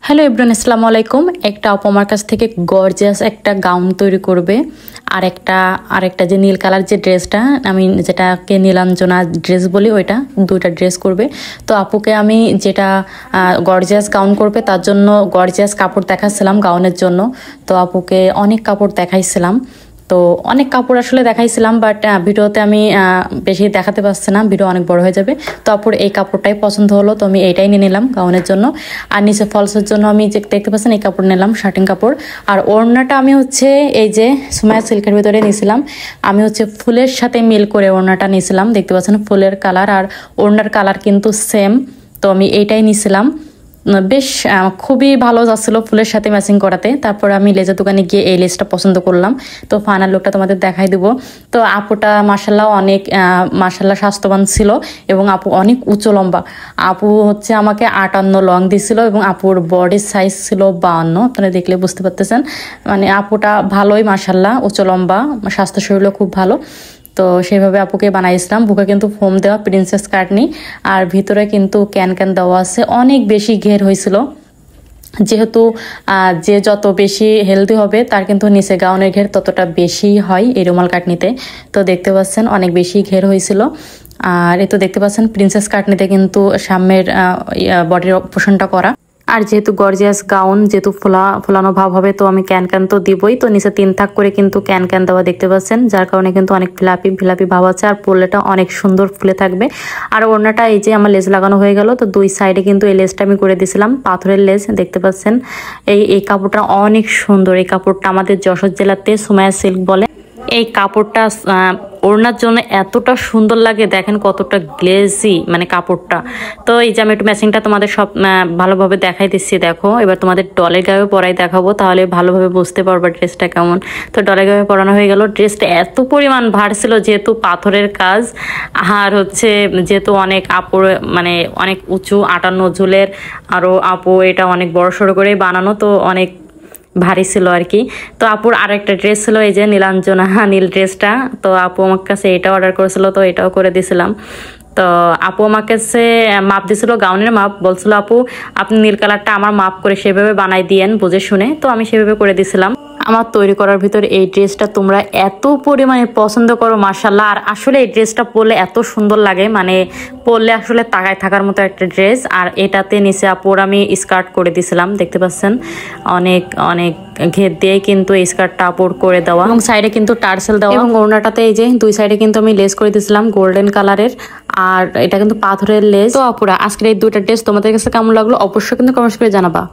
Hello everyone, আসসালামু আলাইকুম। একটা আপু আমার কাছ থেকে গর্জিয়াস একটা গাউন তৈরি করবে, আরেকটা যে নীল কালার যে ড্রেসটা, আমি যেটাকে নীলাঞ্জনা ড্রেস বলি, ওইটা দুইটা ড্রেস করবে। তো আপুকে আমি যেটা গর্জিয়াস গাউন করবে তার জন্য গর্জিয়াস কাপড় দেখাচ্ছিলাম গাউনের জন্য। তো আপুকে অনেক কাপড় দেখাইছিলাম, তো অনেক কাপড় আসলে দেখাইছিলাম, বাট ভিডিওতে আমি বেশি দেখাতে পারছি না, ভিডিও অনেক বড় হয়ে যাবে। তো আপুর এই কাপড়টাই পছন্দ হলো, তো আমি এইটাই নিয়ে নিলাম গাউনের জন্য। আর নিচে ফলসের জন্য আমি যে দেখতে পাচ্ছেন এই কাপড় নিলাম, শার্টিং কাপড়। আর ওড়নাটা আমি হচ্ছে এই যে সুমায়া সিল্কের ভিতরে নিয়েছিলাম, আমি হচ্ছে ফুলের সাথে মিল করে ওড়নাটা নিয়েছিলাম। দেখতে পাচ্ছেন ফুলের কালার আর ওড়নার কালার কিন্তু সেম, তো আমি এইটাই নিয়েছিলাম। বেশ খুবই ভালো যাচ্ছিলো ফুলের সাথে ম্যাচিং করাতে। তারপর আমি লেজের দোকানে গিয়ে এই লেসটা পছন্দ করলাম, তো ফাইনাল লুকটা তোমাদের দেখাই দিব। তো আপুটা মাশাল্লাহ অনেক মাশাল্লাহ স্বাস্থ্যবান ছিল, এবং আপু অনেক উঁচু লম্বা। আপু হচ্ছে আমাকে 58 লং দিছিল, এবং আপুর বডির সাইজ ছিল 52। আপনারা দেখলে বুঝতে পারতেছেন, মানে আপুটা ভালোই মাশাল্লাহ উঁচু লম্বা, স্বাস্থ্য শরীরও খুব ভালো। তো সেইভাবে আপুকে বানাইছিলাম। বুকে কিন্তু ফোম দেওয়া, প্রিন্সেস কাট নেই, আর ভিতরে কিন্তু ক্যান ক্যান দেওয়া আছে। অনেক বেশি ঘের হয়েছিল, যেহেতু যে যত বেশি হেলদি হবে তার কিন্তু নিচে গাউনের ঘের ততটা বেশি হয় এই রুমাল কাটনিতে। তো দেখতে পাচ্ছেন অনেক বেশি ঘের হয়েছিল। আর এই তো দেখতে পাচ্ছেন প্রিন্সেস কাটনিতে কিন্তু সামনের বডির পোষণটা করা। আর যেহেতু গর্জিয়াস গাউন, যেহেতু ফোলানো ভাব হবে, তো আমি ক্যান ক্যান তো দিবই। তো নিচে 3 থাক করে কিন্তু ক্যান ক্যান দেওয়া দেখতে পাচ্ছেন, যার কারণে কিন্তু অনেক ফিলাপি ভাব আছে। আর পরলেটা অনেক সুন্দর ফুলে থাকবে। আর ওড়নাটা এই যে আমার লেস লাগানো হয়ে গেল, তো দুই সাইডে কিন্তু এই লেসটা আমি করে দিয়েছিলাম, পাথরের লেস দেখতে পাচ্ছেন। এই কাপড়টা অনেক সুন্দর। এই কাপড়টা আমাদের যশোর জেলাতে সুমায়া সিল্ক বলে। এই কাপড়টা ওড়নার জন্য এতটা সুন্দর লাগে, দেখেন কতটা গ্লেজি মানে কাপড়টা। তো এই যে আমি একটু ম্যাচিংটা তোমাদের সব ভালোভাবে দেখাই দিচ্ছি। দেখো এবার তোমাদের ডলের গায়ে পরাই দেখাবো, তাহলে ভালোভাবে বুঝতে পারবা ড্রেসটা কেমন। তো ডলের গায়ে পরানো হয়ে গেল। ড্রেসটা এত পরিমাণ ভার ছিল, যেহেতু পাথরের কাজ, আর হচ্ছে যেহেতু অনেক আপুর মানে অনেক উঁচু 58 ঝুলের, আরও আপু এটা অনেক বড় সড়ো করে বানানো, তো অনেক ভারী ছিল আর কি। তো আপুর আরেকটা ড্রেস ছিল এই যে নীলাঞ্জনা নীল ড্রেসটা, তো আপু আমার কাছে এটা অর্ডার করেছিল, তো এটাও করে দিয়েছিলাম। তো আপু আমার কাছে মাপ দিছিল, গাউনের মাপ, বলছিল আপু আপনি নীল কালারটা আমার মাপ করে সেভাবে বানাই দিয়েন বুঝে শুনে। তো আমি সেভাবে করে দিয়েছিলাম। আমার তৈরি করার ভিতর এই ড্রেসটা তোমরা এত পরিমাণে পছন্দ করো মাশাল্লাহ। আর আসলে এই ড্রেসটা পরলে এত সুন্দর লাগে, মানে পরলে আসলে তাকায় থাকার মতো একটা ড্রেস। আর এটাতে নিচে আপুর আমি স্কার্ট করে দিয়েছিলাম, দেখতে পাচ্ছেন অনেক অনেক ঘের দিয়ে কিন্তু এই স্কার্টটা আপুর করে দেওয়া, এবং সাইডে কিন্তু টার্সেল দেওয়া, এবং ওড়নাটাতে এই যে দুই সাইডে কিন্তু আমি লেস করে দিয়েছিলাম গোল্ডেন কালারের। আর এটা কিন্তু পাথরের লেস। তো আপুরা আজকের এই দুইটা ড্রেস তোমাদের কাছে কেমন লাগলো অবশ্যই কিন্তু কমেন্টস করে জানাবা।